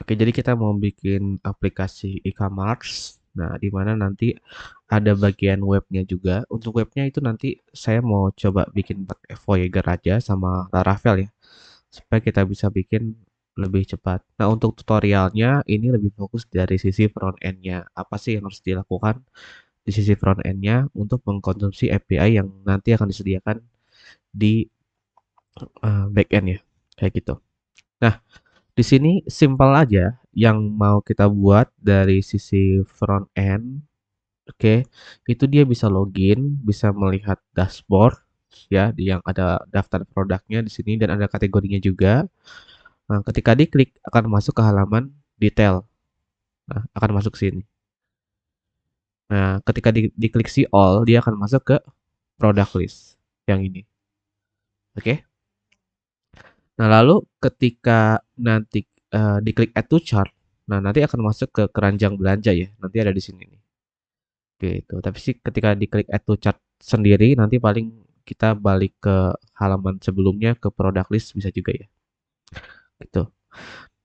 Oke, jadi kita mau bikin aplikasi e-commerce. Nah, di mana nanti ada bagian webnya juga. Untuk webnya itu nanti saya mau coba bikin pakai Voyager aja sama Laravel ya, supaya kita bisa bikin lebih cepat. Nah, untuk tutorialnya ini lebih fokus dari sisi front end-nya. Apa sih yang harus dilakukan di sisi front end-nya untuk mengkonsumsi API yang nanti akan disediakan di back end ya, kayak gitu. Nah, di sini simpel aja yang mau kita buat dari sisi front end. Oke, itu dia bisa login, bisa melihat dashboard ya, di yang ada daftar produknya di sini dan ada kategorinya juga. Nah, ketika diklik akan masuk ke halaman detail. Nah, akan masuk sini. Nah, ketika diklik see all, dia akan masuk ke product list yang ini. Oke. Nah, lalu ketika nanti diklik add to chart, nah nanti akan masuk ke keranjang belanja ya. Nanti ada di sini nih. Gitu. Tapi sih ketika diklik add to chart sendiri, nanti paling kita balik ke halaman sebelumnya ke product list bisa juga ya. Gitu.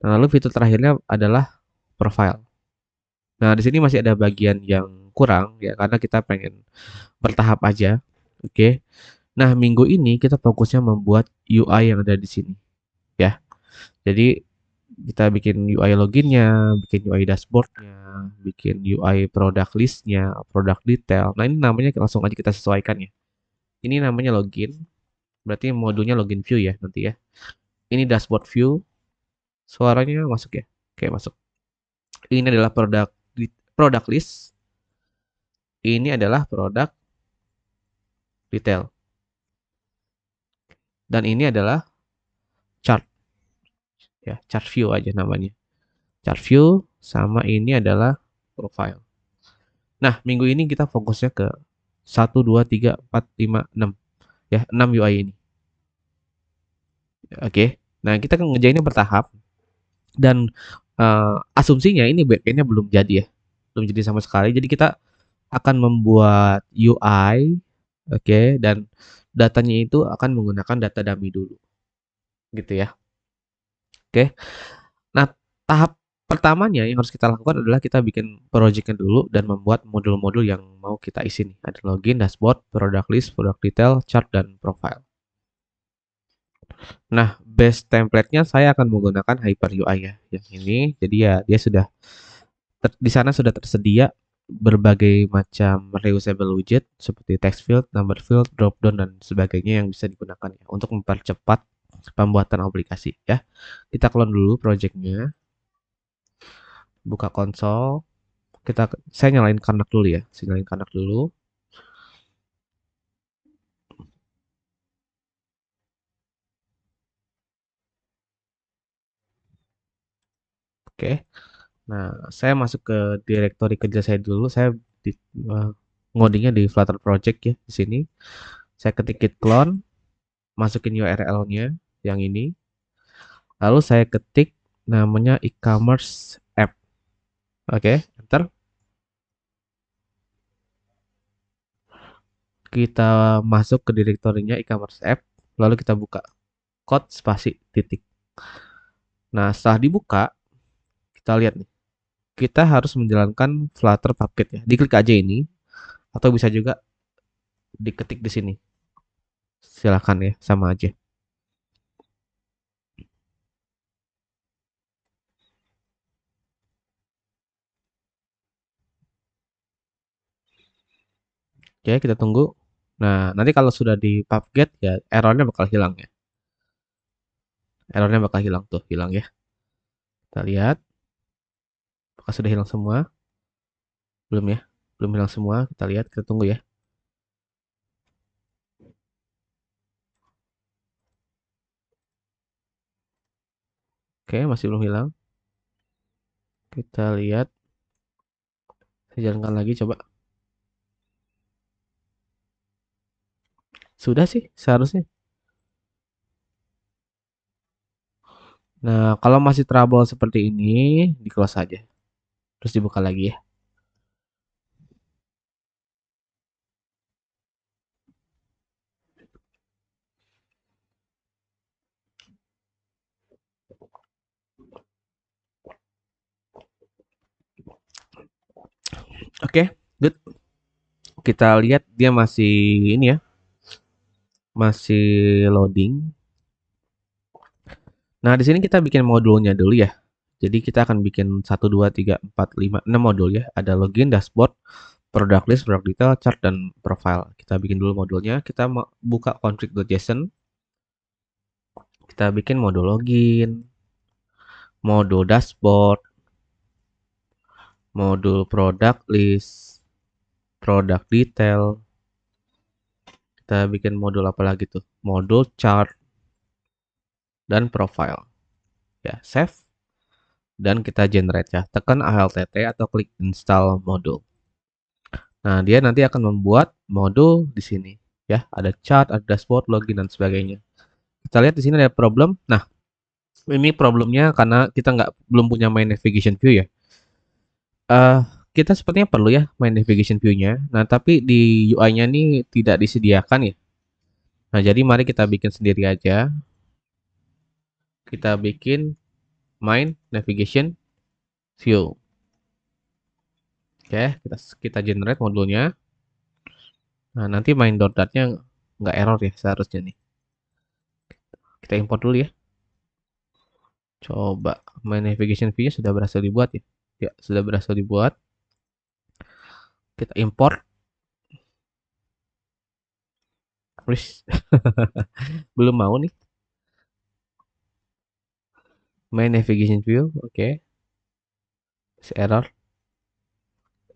Nah, lalu fitur terakhirnya adalah profile. Nah, di sini masih ada bagian yang kurang ya karena kita pengen bertahap aja. Oke. Nah, minggu ini kita fokusnya membuat UI yang ada di sini ya. Jadi kita bikin UI loginnya, bikin UI dashboardnya, bikin UI product listnya, product detail. Nah ini namanya langsung aja kita sesuaikan ya. Ini namanya login, berarti modulnya login view ya nanti ya. Ini dashboard view, suaranya masuk ya? Oke masuk. Ini adalah product list, ini adalah product detail, dan ini adalah chart ya, chart view aja namanya. Chart view sama ini adalah profile. Nah minggu ini kita fokusnya ke 1, 2, 3, 4, 5, 6 ya 6 UI ini. Oke. Nah, kita kan ngerjainnya bertahap dan asumsinya ini backend-nya belum jadi ya. Belum jadi sama sekali. Jadi kita akan membuat UI, oke, dan datanya itu akan menggunakan data dummy dulu, gitu ya. Oke. Nah, tahap pertamanya yang harus kita lakukan adalah kita bikin project-nya dulu dan membuat modul-modul yang mau kita isi nih. Ada login, dashboard, product list, product detail, chart, dan profile. Nah, base template-nya saya akan menggunakan Hyper UI ya, yang ini. Jadi ya dia sudah di sana sudah tersedia berbagai macam reusable widget seperti text field, number field, drop down dan sebagainya yang bisa digunakan ya untuk mempercepat pembuatan aplikasi ya. Kita clone dulu projectnya, buka konsol. Saya nyalain Kanak dulu ya, saya nyalain Kanak dulu. Oke. Nah, saya masuk ke direktori kerja saya dulu. Saya di, eh, ngodingnya di Flutter Project ya di sini. Saya ketik git clone, masukin URL-nya yang ini. Lalu saya ketik namanya e-commerce app. Oke, enter. Kita masuk ke direktorinya e-commerce app, lalu kita buka code spasi titik. Nah, setelah dibuka, kita lihat nih. Kita harus menjalankan Flutter Puppet ya. Diklik aja ini atau bisa juga diketik di sini. Silakan ya, sama aja. Oke, kita tunggu. Nah, nanti kalau sudah di PubGet ya errornya bakal hilang ya. Errornya bakal hilang tuh, hilang ya. Kita lihat, apakah sudah hilang semua? Belum ya? Belum hilang semua. Kita lihat, kita tunggu ya. Oke, masih belum hilang. Kita lihat, saya jalankan lagi coba. Sudah sih, seharusnya. Nah, kalau masih trouble seperti ini, di close aja. Terus dibuka lagi ya. Oke, good. Kita lihat dia masih ini ya, masih loading. Nah, di sini kita bikin modulnya dulu ya. Jadi kita akan bikin 1, 2, 3, 4, 5, 6 modul ya. Ada login, dashboard, product list, product detail, chart, dan profile. Kita bikin dulu modulnya. Kita mau buka config.json. Kita bikin modul login, modul dashboard, modul product list, product detail. Kita bikin modul apa lagi tuh? Modul chart dan profile. Ya, save dan kita generate ya. Tekan Alt atau klik install modul. Nah, dia nanti akan membuat modul di sini. Ya, ada chart, ada dashboard, login, dan sebagainya. Kita lihat di sini ada problem. Nah, ini problemnya karena kita belum punya main navigation view ya. Eh, kita sepertinya perlu ya main navigation view-nya. Nah, tapi di UI-nya ini tidak disediakan ya. Nah, jadi mari kita bikin sendiri aja. Kita bikin main navigation view. Oke, kita generate modulnya. Nah, nanti main.dat-nya nggak error ya seharusnya nih. Kita import dulu ya. Coba main navigation view-nya sudah berhasil dibuat ya. Ya, sudah berhasil dibuat. Kita import. Wis, belum mau nih. Main navigation view, oke. Error,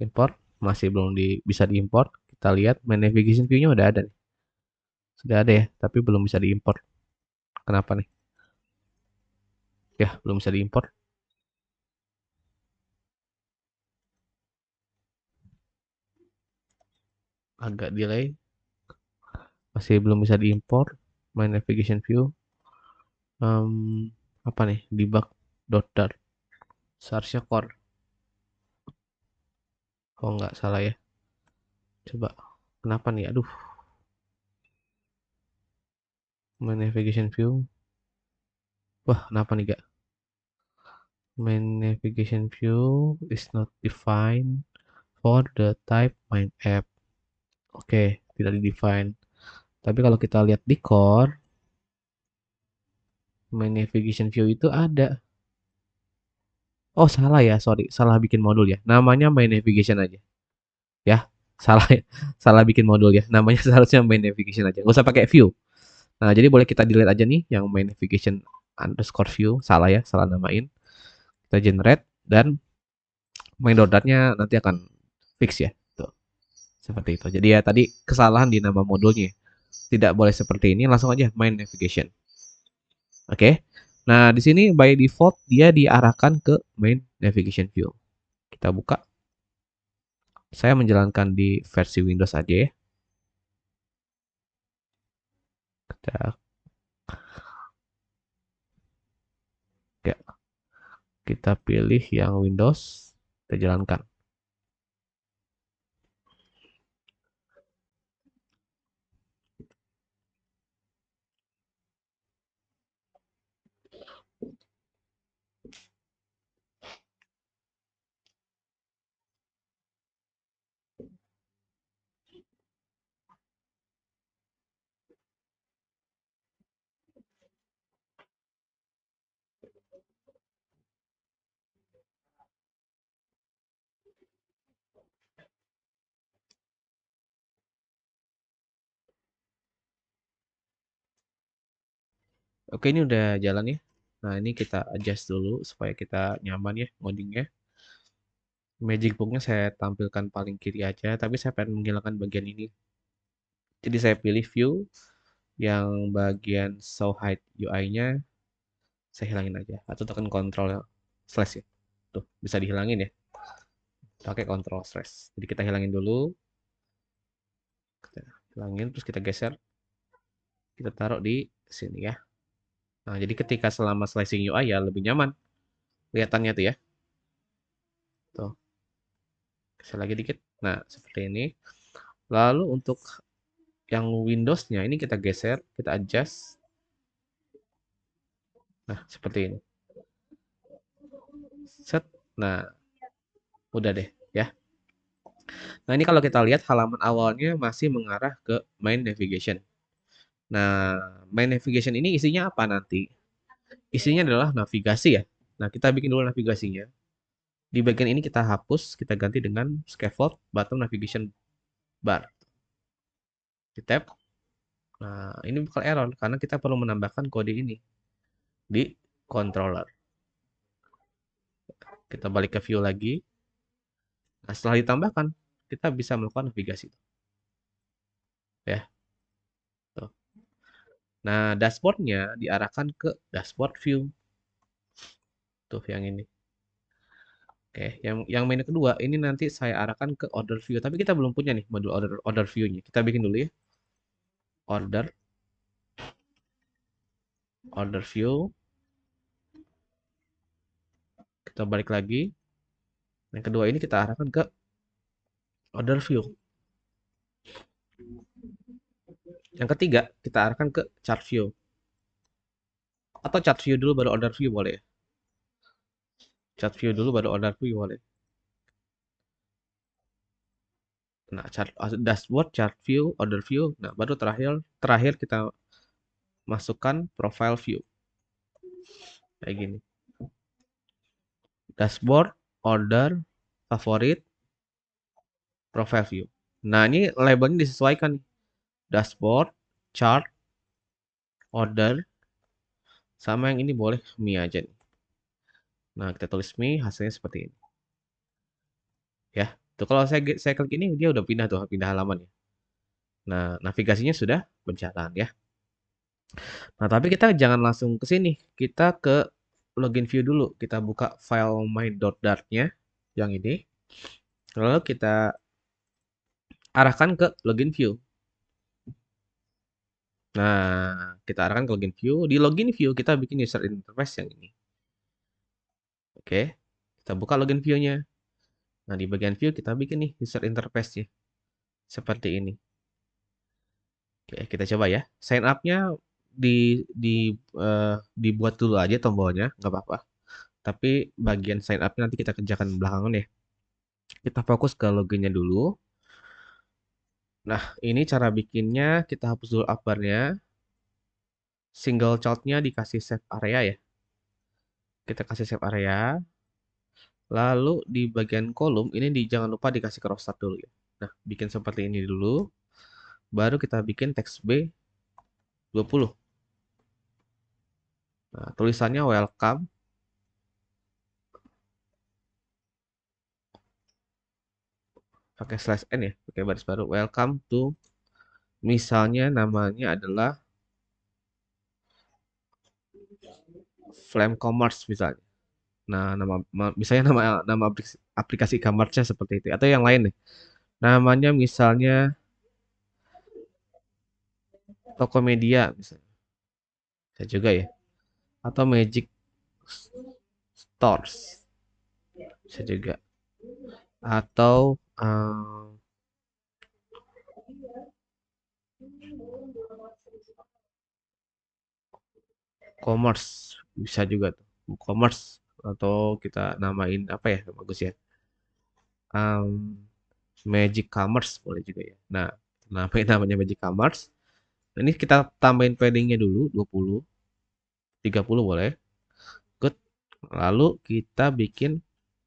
import. Masih belum bisa diimport. Kita lihat main navigation view-nya udah ada nih. Sudah ada ya, tapi belum bisa diimport. Kenapa nih? Ya, belum bisa diimport. Agak delay. Masih belum bisa diimport. Main navigation view. Apa nih? Debug.dart. Seharusnya core. Oh, nggak salah ya. Coba. Kenapa nih? Aduh. Main navigation view. Wah, kenapa nih gak? Main navigation view is not defined for the type main app. Oke, tidak di-define. Tapi kalau kita lihat di core, main navigation view itu ada. Oh, salah ya, sorry. Salah bikin modul ya. Namanya main navigation aja. Ya, salah ya. Salah bikin modul ya. Namanya seharusnya main navigation aja. Nggak usah pakai view. Nah, jadi boleh kita delete aja nih yang main navigation underscore view. Salah ya, salah namain. Kita generate dan main.nya nanti akan fix ya. Tuh, seperti itu. Jadi ya tadi kesalahan di nama modulnya. Tidak boleh seperti ini, langsung aja main navigation. Oke. Nah, di sini by default dia diarahkan ke main navigation view. Kita buka. Saya menjalankan di versi Windows aja ya. Kita, ya, kita pilih yang Windows, kita jalankan. Oke, ini udah jalan ya. Nah, ini kita adjust dulu supaya kita nyaman ya ngodingnya. Magic Book-nya saya tampilkan paling kiri aja, tapi saya pengen menghilangkan bagian ini. Jadi saya pilih view yang bagian show height UI-nya saya hilangin aja atau tekan Ctrl slash ya. Tuh, bisa dihilangin ya. Pakai Ctrl slash. Jadi kita hilangin dulu, kita hilangin terus kita geser, kita taruh di sini ya. Nah, jadi ketika selama slicing UI ya lebih nyaman kelihatannya tuh ya. Tuh, geser lagi dikit. Nah, seperti ini. Lalu untuk yang Windows-nya ini kita geser, kita adjust. Nah, seperti ini. Set. Nah, udah deh ya. Nah, ini kalau kita lihat halaman awalnya masih mengarah ke main navigation. Nah, main navigation ini isinya apa nanti? Isinya adalah navigasi ya. Nah, kita bikin dulu navigasinya. Di bagian ini kita hapus, kita ganti dengan scaffold bottom navigation bar. Di tab. Nah, ini bakal error karena kita perlu menambahkan kode ini di controller. Kita balik ke view lagi. Nah, setelah ditambahkan, kita bisa melakukan navigasi. Ya, tuh. Nah, dashboardnya diarahkan ke dashboard view. Tuh, yang ini. Oke, yang menu kedua ini nanti saya arahkan ke order view. Tapi kita belum punya nih modul order view-nya. Kita bikin dulu ya. Order view. Kita balik lagi. Yang kedua ini kita arahkan ke order view. Yang ketiga kita arahkan ke chart view. Atau chart view dulu baru order view boleh ya. Chart view dulu baru order view boleh. Nah, dashboard, chart view, order view. Nah, baru terakhir kita masukkan profile view. Kayak gini. Dashboard, order, favorit, profile view. Nah, ini labelnya disesuaikan nih. Dashboard, chart, order, sama yang ini boleh me aja nih. Nah, kita tulis me, hasilnya seperti ini. Ya, tuh kalau saya klik ini dia udah pindah halaman ya. Nah, navigasinya sudah berjalan ya. Nah, tapi kita jangan langsung ke sini. Kita ke login view dulu. Kita buka file my.dart-nya yang ini. Lalu kita arahkan ke login view. Nah, kita arahkan ke login view. Di login view kita bikin user interface yang ini. Oke, kita buka login view-nya. Nah, di bagian view kita bikin nih user interface-nya. Seperti ini. Oke, kita coba ya. Sign up-nya dibuat dulu aja tombolnya, nggak apa-apa. Tapi bagian sign up nanti kita kerjakan belakangan ya. Kita fokus ke loginnya dulu. Nah, ini cara bikinnya. Kita hapus dulu up bar-nya. Single child-nya dikasih save area ya. Kita kasih save area. Lalu di bagian kolom ini jangan lupa dikasih cross start dulu ya. Nah, bikin seperti ini dulu. Baru kita bikin teks B 20. Nah, tulisannya welcome. Pakai slash n ya, pakai baris baru. Welcome to, misalnya namanya adalah Flame Commerce misalnya. Nah, misalnya nama aplikasi e-commerce-nya seperti itu atau yang lain nih. Namanya misalnya Tokopedia misalnya. Bisa juga ya. Atau Magic Stores. Bisa juga. Atau commerce bisa juga tuh. Commerce atau kita namain apa ya bagus ya. Magic Commerce boleh juga ya. Nah, namanya Magic Commerce. Ini kita tambahin paddingnya dulu 20, 30 boleh. Good. Lalu kita bikin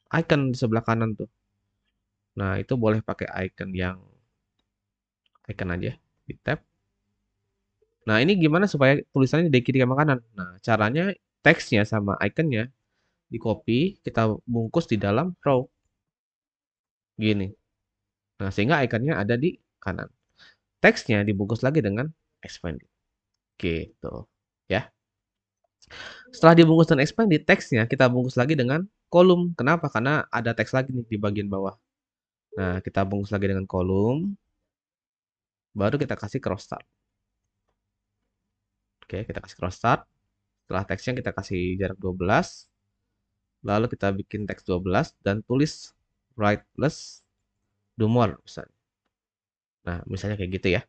icon di sebelah kanan tuh. Nah, itu boleh pakai icon aja di tab. Nah, ini gimana supaya tulisannya dari kiri ke kanan? Nah, caranya teksnya sama iconnya di copy, kita bungkus di dalam row. Gini. Nah, sehingga iconnya ada di kanan. Teksnya dibungkus lagi dengan expanded. Gitu. Ya. Setelah dibungkus dengan expanded, teksnya kita bungkus lagi dengan kolom. Kenapa? Karena ada teks lagi nih di bagian bawah. Nah, kita bungkus lagi dengan kolom. Baru kita kasih cross start. Oke, kita kasih cross start. Setelah teksnya kita kasih jarak 12. Lalu kita bikin teks 12 dan tulis write less do more misalnya. Nah, misalnya kayak gitu ya.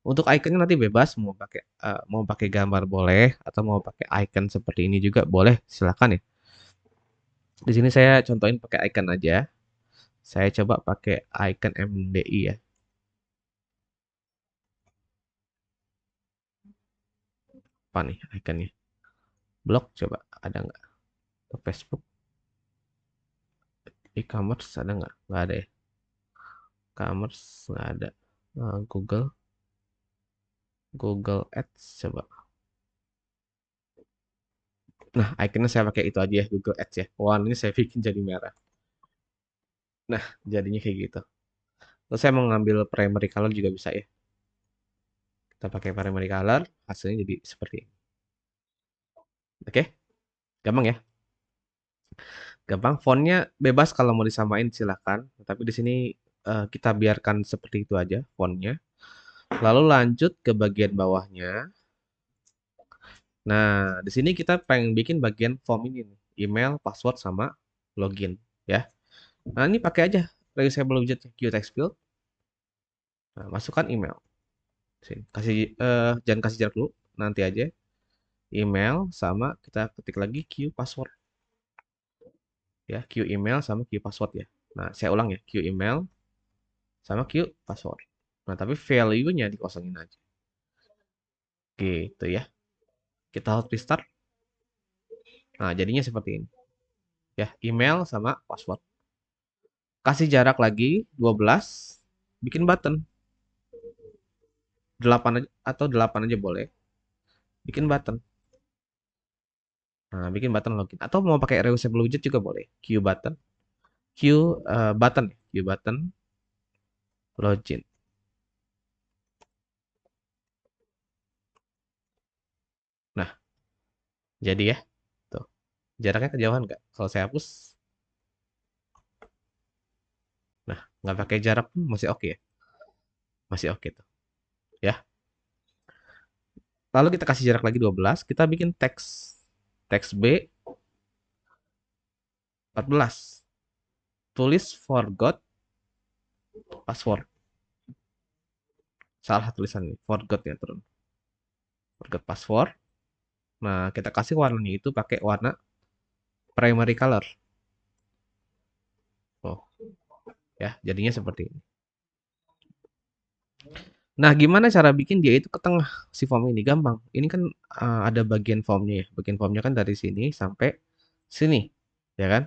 Untuk iconnya nanti bebas mau pakai gambar boleh atau mau pakai icon seperti ini juga boleh, silakan ya. Di sini saya contohin pakai icon aja. Saya coba pakai icon MDI ya. Apa nih iconnya? Blog coba ada nggak? Atau Facebook, e-commerce ada nggak? Nggak ada ya. E-commerce nggak ada. Google, Google Ads coba. Nah, iconnya saya pakai itu aja ya, Google Ads ya. Warnanya saya bikin jadi merah. Nah, jadinya kayak gitu. Terus saya mau ngambil primary color juga bisa ya. Kita pakai primary color, hasilnya jadi seperti ini. Oke, gampang ya. Gampang. Fontnya bebas kalau mau disamain silahkan. Tapi di sini kita biarkan seperti itu aja fontnya. Lalu lanjut ke bagian bawahnya. Nah, di sini kita pengen bikin bagian form ini nih. Email, password, sama login. Ya. Nah, ini pakai aja reusable widget QText Field. Nah, masukkan email. Sini. Jangan kasih jarak dulu. Nanti aja. Email sama kita ketik lagi Q password. Ya, Q email sama Q password ya. Nah, saya ulang ya. Q email sama Q password. Nah, tapi value-nya dikosongin aja. Gitu ya. Kita hot restart. Nah, jadinya seperti ini. Ya, email sama password. Kasih jarak lagi 12. Bikin button. 8 aja, atau 8 aja boleh. Bikin button. Nah, bikin button login. Atau mau pakai reusable widget juga boleh. Q button. Q button. Q button login. Nah, jadi ya. Tuh. Jaraknya kejauhan nggak? Kalau saya hapus, nah, nggak pakai jarak pun masih oke ya. Masih oke tuh. Ya. Lalu kita kasih jarak lagi 12. Kita bikin teks. Teks B 14. Tulis forgot password. Salah tulisan ini. Forgot ya turun. Forgot password. Nah, kita kasih warnanya itu pakai warna primary color. Oh, ya, jadinya seperti ini. Nah, gimana cara bikin dia itu ke tengah si form ini? Gampang. Ini kan ada bagian formnya ya. Bagian formnya kan dari sini sampai sini, ya kan?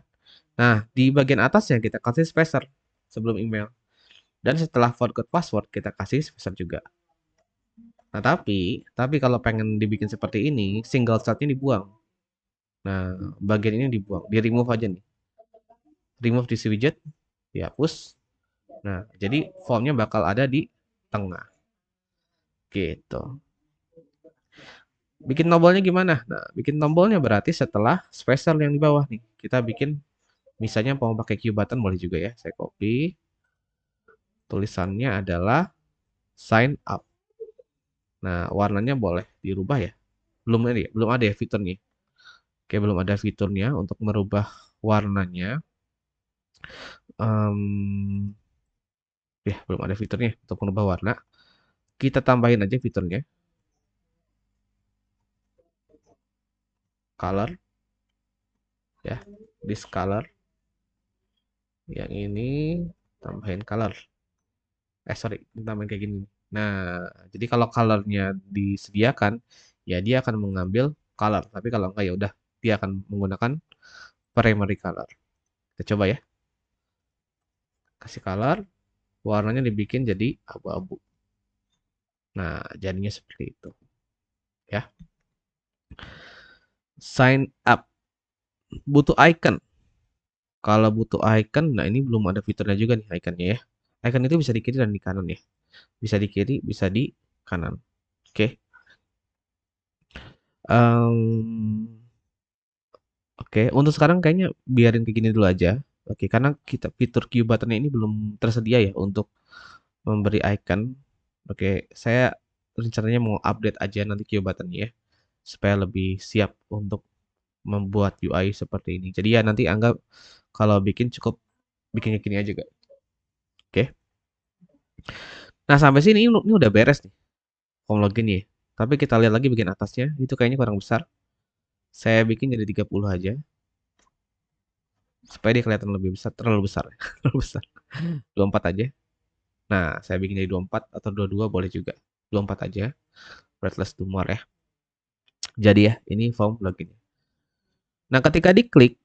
Nah, di bagian atasnya kita kasih spacer sebelum email. Dan setelah forgot password kita kasih spacer juga. Nah, tapi kalau pengen dibikin seperti ini, single shotnya dibuang. Nah, bagian ini dibuang, di remove aja nih. Remove this widget, dihapus. Nah, jadi formnya bakal ada di tengah. Gitu. Bikin tombolnya gimana? Nah, bikin tombolnya berarti setelah spacer yang di bawah nih. Kita bikin, misalnya mau pakai Q button boleh juga ya. Saya copy. Tulisannya adalah sign up. Nah, warnanya boleh dirubah ya. Belum ada ya fiturnya. Oke, belum ada fiturnya untuk merubah warnanya. Em, ya, belum ada fiturnya untuk merubah warna. Kita tambahin aja fiturnya. Color. Ya, this color. Yang ini tambahin color. Sorry, tambahin kayak gini. Nah, jadi kalau colornya disediakan, ya dia akan mengambil color. Tapi kalau enggak ya udah, dia akan menggunakan primary color. Kita coba ya. Kasih color, warnanya dibikin jadi abu-abu. Nah, jadinya seperti itu. Ya. Sign up. Butuh icon. Kalau butuh icon, nah ini belum ada fiturnya juga nih iconnya ya. Icon itu bisa di kiri dan di kanan ya. Bisa di kiri, bisa di kanan. Oke. Oke, untuk sekarang kayaknya biarin kayak gini dulu aja. Oke, karena kita fitur Q button ini belum tersedia ya untuk memberi icon. Oke, saya rencananya mau update aja nanti Q button ya, supaya lebih siap untuk membuat UI seperti ini. Jadi ya nanti anggap kalau bikin cukup bikin kayak gini aja, guys. Oke. Nah, sampai sini ini udah beres nih form login ya. Tapi kita lihat lagi bagian atasnya, itu kayaknya kurang besar. Saya bikin jadi 30 aja. supaya dia kelihatan lebih besar, terlalu besar, terlalu besar. 24 aja. Nah, saya bikin jadi 24 atau 22 boleh juga. 24 aja. Breadless to more ya. Jadi ya, ini form login. Nah, ketika diklik,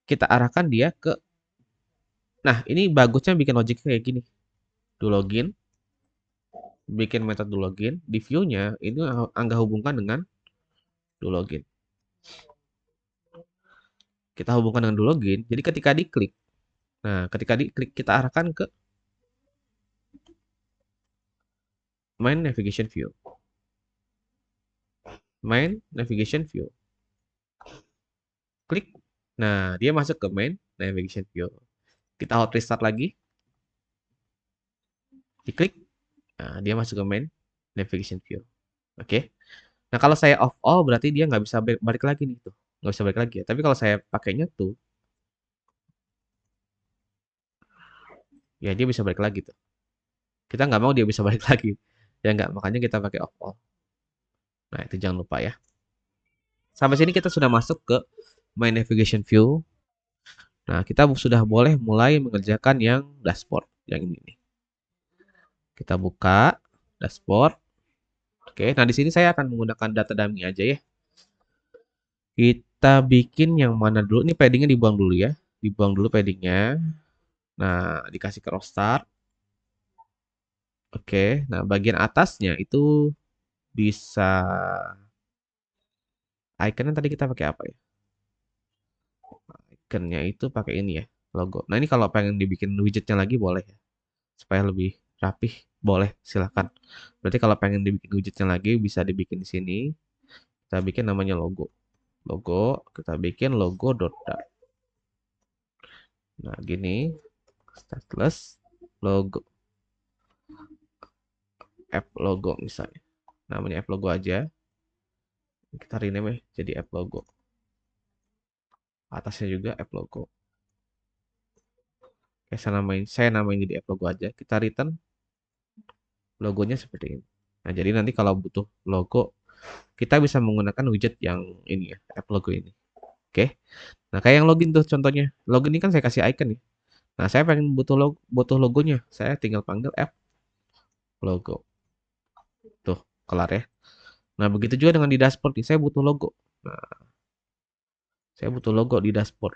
kita arahkan dia ke. Nah, ini bagusnya bikin logiknya kayak gini. Do login, bikin metode do login. Di view-nya, ini Angga hubungkan dengan do login. Kita hubungkan dengan do login. Jadi ketika diklik kita arahkan ke main navigation view. Main navigation view. Klik. Nah, dia masuk ke main navigation view. Kita hot restart lagi. Diklik. Nah, dia masuk ke main navigation view. Oke. Nah, kalau saya off all berarti dia nggak bisa balik lagi nih tuh. Nggak bisa balik lagi ya. Tapi kalau saya pakainya tuh, ya dia bisa balik lagi tuh. Kita nggak mau dia bisa balik lagi. Ya nggak, makanya kita pakai off all. Nah, itu jangan lupa ya. Sampai sini kita sudah masuk ke main navigation view. Nah, kita sudah boleh mulai mengerjakan yang dashboard. Yang ini nih. Kita buka dashboard. Oke, nah di sini saya akan menggunakan data dummy aja ya. Kita bikin yang mana dulu? Ini paddingnya dibuang dulu ya. Dibuang dulu paddingnya. Nah, dikasih cross start. Oke, nah bagian atasnya itu bisa iconnya tadi kita pakai apa ya? Iconnya itu pakai ini ya, logo. Nah ini kalau pengen dibikin widgetnya lagi boleh ya, supaya lebih rapih, boleh silahkan. Berarti kalau pengen dibikin widgetnya lagi bisa dibikin di sini. Kita bikin namanya logo. Logo, kita bikin logo dot dart. Nah gini, stateless logo, app logo misalnya. Namanya app logo aja. Kita rename ya jadi app logo. Atasnya juga app logo. Oke, saya namain jadi app logo aja. Kita return logonya seperti ini. Nah, jadi nanti kalau butuh logo, kita bisa menggunakan widget yang ini ya, app logo ini. Oke. Nah, kayak yang login tuh contohnya. Login ini kan saya kasih icon nih. Nah, saya pengen butuh logonya. Saya tinggal panggil app logo. Tuh, kelar ya. Nah, begitu juga dengan di dashboard nih. Saya butuh logo. Nah, saya butuh logo di dashboard.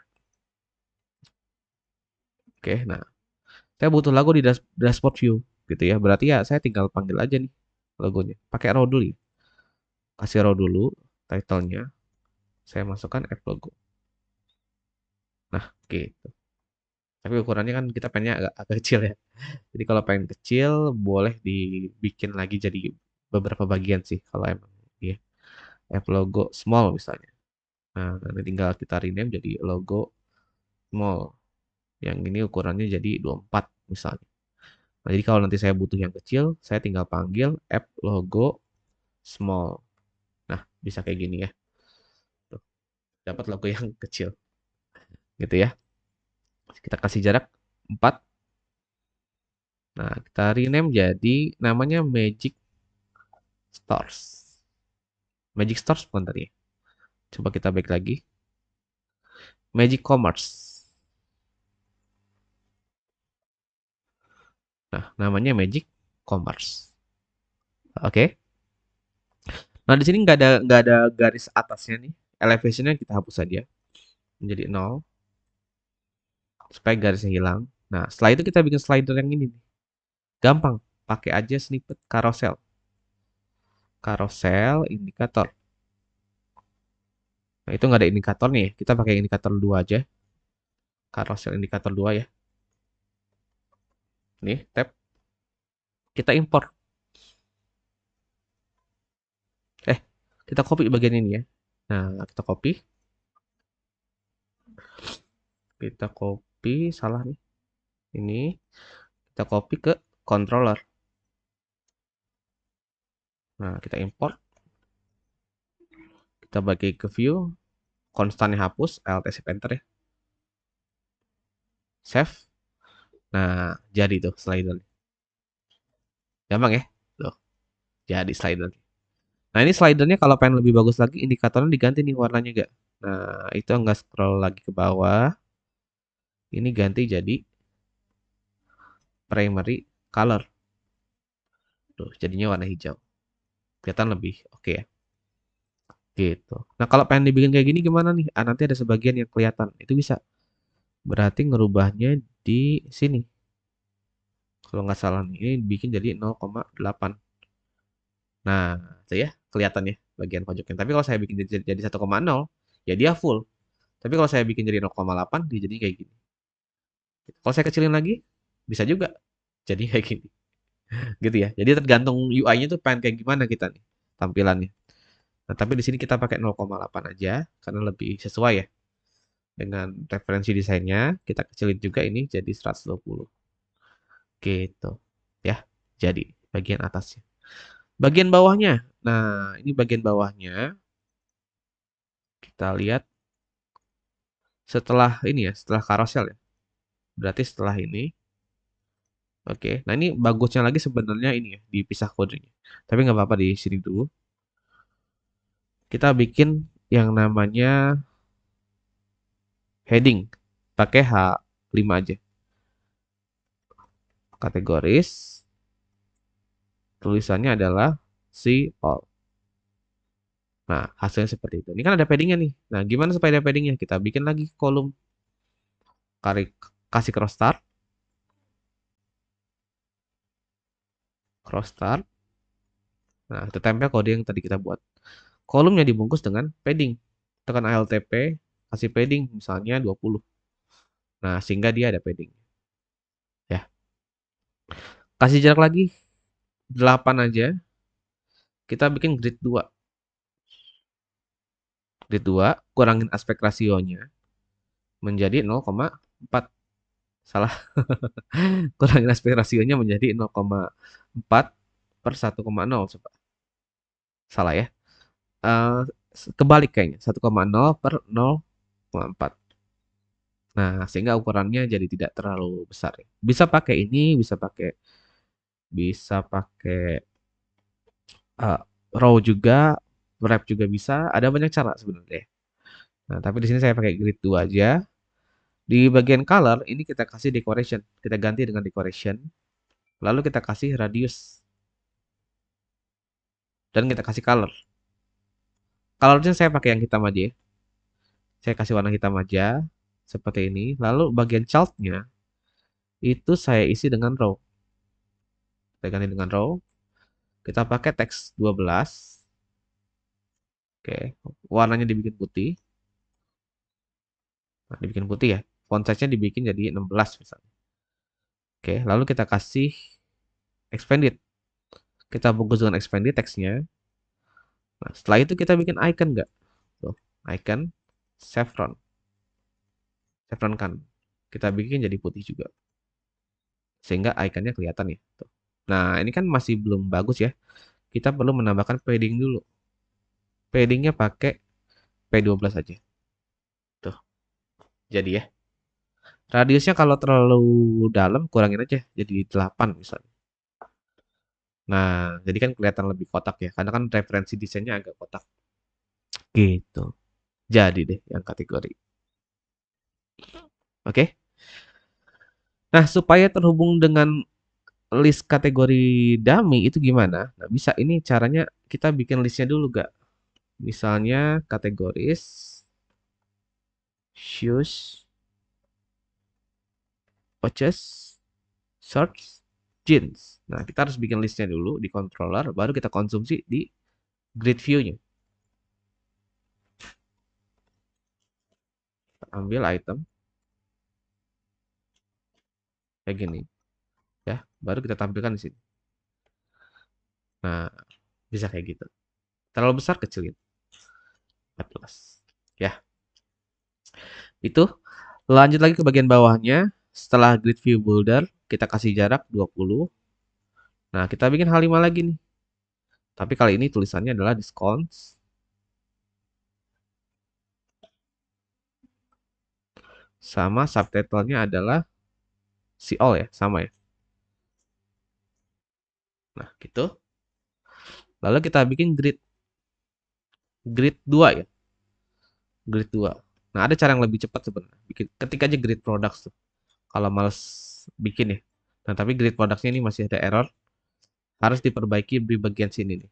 Oke, nah, saya butuh logo di dashboard view gitu ya. Berarti ya saya tinggal panggil aja nih logonya. Pakai raw dulu ya. Kasih raw dulu title-nya. Saya masukkan app logo. Nah, gitu. Tapi ukurannya kan kita pengennya agak kecil ya. Jadi kalau pengen kecil, boleh dibikin lagi jadi beberapa bagian sih. Kalau emang dia app logo small misalnya. Nah, nanti tinggal kita rename jadi logo small. Yang ini ukurannya jadi 24 misalnya. Nah, jadi kalau nanti saya butuh yang kecil, saya tinggal panggil app logo small. Nah, bisa kayak gini ya. Tuh, dapat logo yang kecil. Gitu ya. Kita kasih jarak 4. Nah, kita rename jadi namanya Magic Stores. Magic Stores bukan tadi ya. Coba kita back lagi. Magic Commerce. Nah, namanya Magic Commerce. Oke. Nah, di sini nggak ada garis atasnya nih. Elevationnya kita hapus saja menjadi 0 supaya garisnya hilang. Nah, setelah itu kita bikin slider yang ini nih. Gampang, pakai aja snippet carousel. Carousel indikator. Nah, itu nggak ada indikator nih. Kita pakai indikator 2 aja. Carousel indikator 2 ya. Nih, tab. Kita import. Eh, kita copy bagian ini ya. Nah, kita copy. Kita copy, salah nih. Ini kita copy ke controller. Nah, kita import. Kita bagi ke view. Konstannya hapus, Alt Shift Enter ya. Save. Nah, jadi tuh slider. Gampang ya? Tuh, jadi slider. Nah, ini slidernya kalau pengen lebih bagus lagi, indikatornya diganti nih warnanya gak? Nah, itu nggak scroll lagi ke bawah. Ini ganti jadi primary color. Tuh, jadinya warna hijau. Kelihatan lebih oke ya. Gitu. Nah, kalau pengen dibikin kayak gini gimana nih? Ah, nanti ada sebagian yang kelihatan. Itu bisa. Berarti ngerubahnya di sini. Kalau nggak salah nih, ini bikin jadi 0,8. Nah, itu ya, kelihatan ya bagian pojoknya. Tapi kalau saya bikin jadi 1,0, ya dia full. Tapi kalau saya bikin jadi 0,8, dia jadi kayak gini. Kalau saya kecilin lagi, bisa juga jadi kayak gini. Gitu ya. Jadi tergantung UI-nya tuh pengen kayak gimana kita nih tampilannya. Nah, tapi di sini kita pakai 0,8 aja karena lebih sesuai ya dengan referensi desainnya. Kita kecilin juga ini jadi 120. Gitu. Ya. Jadi bagian atasnya. Bagian bawahnya. Nah, ini bagian bawahnya kita lihat setelah ini ya, setelah carousel ya. Berarti setelah ini, oke. Nah, ini bagusnya lagi sebenarnya ini ya, dipisah kodenya. Tapi nggak apa-apa di sini dulu. Kita bikin yang namanya heading. Pakai H5 aja. Kategoris. Tulisannya adalah see all. Nah, hasilnya seperti itu. Ini kan ada paddingnya nih. Nah, gimana supaya ada paddingnya? Kita bikin lagi kolom. Kasih cross start. Cross start. Nah, itu tempel kode yang tadi kita buat. Kolomnya dibungkus dengan padding. Tekan ALTP, kasih padding misalnya 20. Nah, sehingga dia ada padding. Ya. Kasih jarak lagi 8 aja. Kita bikin grid 2. Grid 2, kurangin aspek rasionya menjadi 0,4. Salah. Kurangin aspek rasionya menjadi 0,4 per 1,0. Coba. Salah ya. Eh, Kebalik kayaknya. 1,0 per 0,4. Nah, sehingga ukurannya jadi tidak terlalu besar ya. Bisa pakai ini, bisa pakai uh, raw juga, wrap juga bisa. Ada banyak cara sebenarnya. Nah, tapi di sini saya pakai grid 2 aja. Di bagian color ini kita kasih decoration. Kita ganti dengan decoration. Lalu kita kasih radius dan kita kasih color. Colornya saya pakai yang hitam aja ya. Saya kasih warna hitam aja seperti ini. Lalu bagian childnya itu saya isi dengan raw. Kita ganti dengan raw. Kita pakai teks 12. Oke, warnanya dibikin putih. Nah, dibikin putih ya. Font size-nya dibikin jadi 16 misalnya. Oke, lalu kita kasih expanded. Kita bungkus dengan expanded teksnya. Nah, setelah itu kita bikin icon nggak? Tuh, icon saffron. Saffron kan. Kita bikin jadi putih juga. Sehingga ikonnya kelihatan ya. Tuh. Nah, ini kan masih belum bagus ya. Kita perlu menambahkan padding dulu. Paddingnya pakai P12 aja. Tuh, jadi ya. Radiusnya kalau terlalu dalam kurangin aja jadi 8 misalnya. Nah, jadi kan kelihatan lebih kotak ya, karena kan referensi desainnya agak kotak. Gitu. Jadi deh yang kategori. Oke. Nah, supaya terhubung dengan list kategori dummy itu gimana? Nah, bisa ini caranya kita bikin listnya dulu gak? Misalnya kategoris shoes, watches, shorts, jeans. Nah, kita harus bikin listnya dulu di controller, baru kita konsumsi di grid view-nya. Ambil item kayak gini, ya. Baru kita tampilkan di sini. Nah, bisa kayak gitu. Terlalu besar kecilin. 14. Ya, itu. Lanjut lagi ke bagian bawahnya. Setelah grid view builder, kita kasih jarak 20. Nah, kita bikin H5 lagi nih. Tapi kali ini tulisannya adalah discounts. Sama subtitle-nya adalah see all ya, sama ya. Nah, gitu. Lalu kita bikin grid 2 ya. Grid 2. Nah, ada cara yang lebih cepat sebenarnya. Ketik aja grid products tuh. Kalau males bikin ya. Nah, tapi grid products-nya ini masih ada error. Harus diperbaiki di bagian sini nih.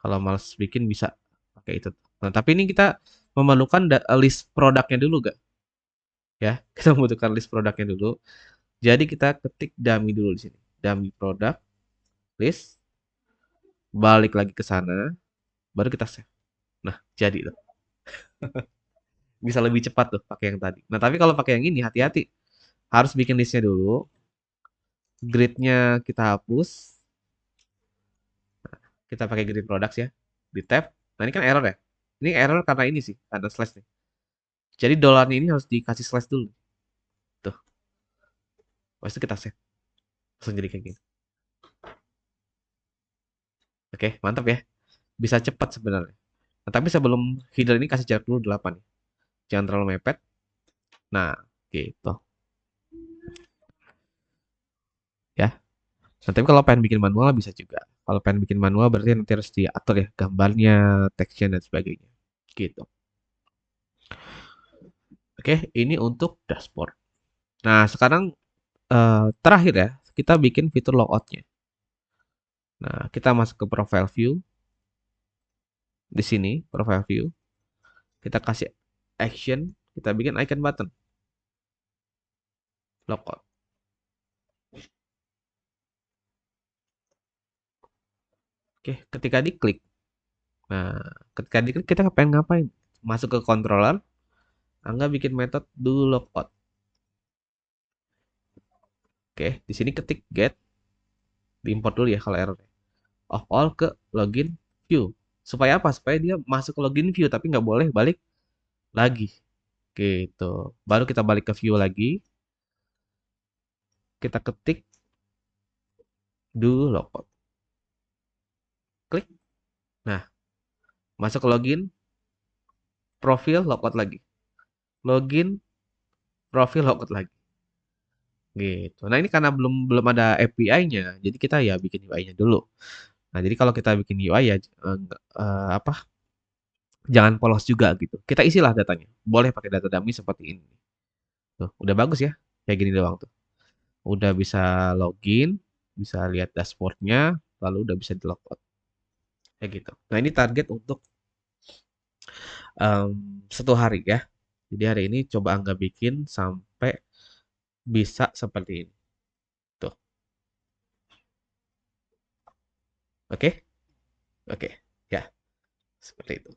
Kalau males bikin bisa pakai itu. Nah, tapi ini kita memerlukan list produknya dulu gak? Ya, kita membutuhkan list produknya dulu. Jadi kita ketik dummy dulu di sini. Dummy product list, balik lagi ke sana, baru kita save. Nah, jadi tuh. Bisa lebih cepat tuh pakai yang tadi. Nah, tapi kalau pakai yang ini hati-hati. Harus bikin listnya dulu, gridnya kita hapus, kita pakai grid products ya, di tab. Nah, ini kan error ya. Ini error karena ini sih, ada slash nih. Jadi dolarnya ini harus dikasih slash dulu. Tuh, habis itu kita save. Langsung jadi kayak gini. Oke, mantap ya. Bisa cepat sebenarnya. Nah, tapi sebelum header ini kasih jarak dulu 8 ya. Jangan terlalu mepet. Nah, gitu. Ya. Nah, tapi kalau pengen bikin manual bisa juga. Kalau pengen bikin manual berarti nanti harus diatur ya gambarnya, teksnya dan sebagainya. Gitu. Oke, ini untuk dashboard. Nah, sekarang terakhir ya, kita bikin fitur logoutnya. Nah, kita masuk ke profile view. Di sini, profile view. Kita kasih action, kita bikin icon button. Logout. Oke, ketika diklik. Nah, ketika diklik kita pengen ngapain? Masuk ke controller, Angga bikin metode do logout. Oke, di sini ketik get, diimport dulu ya kalau error. Of all ke login view. Supaya apa? Supaya dia masuk ke login view tapi nggak boleh balik lagi. Gitu. Baru kita balik ke view lagi. Kita ketik do logout. Klik. Nah, masuk ke login, profil, logout lagi. Login, profil, logout lagi. Gitu. Nah, ini karena belum belum ada API-nya, jadi kita ya bikin UI-nya dulu. Nah, jadi kalau kita bikin UI ya apa? Jangan polos juga gitu. Kita isilah datanya. Boleh pakai data dummy seperti ini. Tuh, udah bagus ya. Kayak gini doang tuh. Udah bisa login, bisa lihat dashboardnya, lalu udah bisa di logout. Kayak gitu. Nah, ini target untuk em, 1 hari ya. Jadi hari ini coba Angga bikin sampai bisa seperti ini. Tuh, oke? Oke. Ya, seperti itu.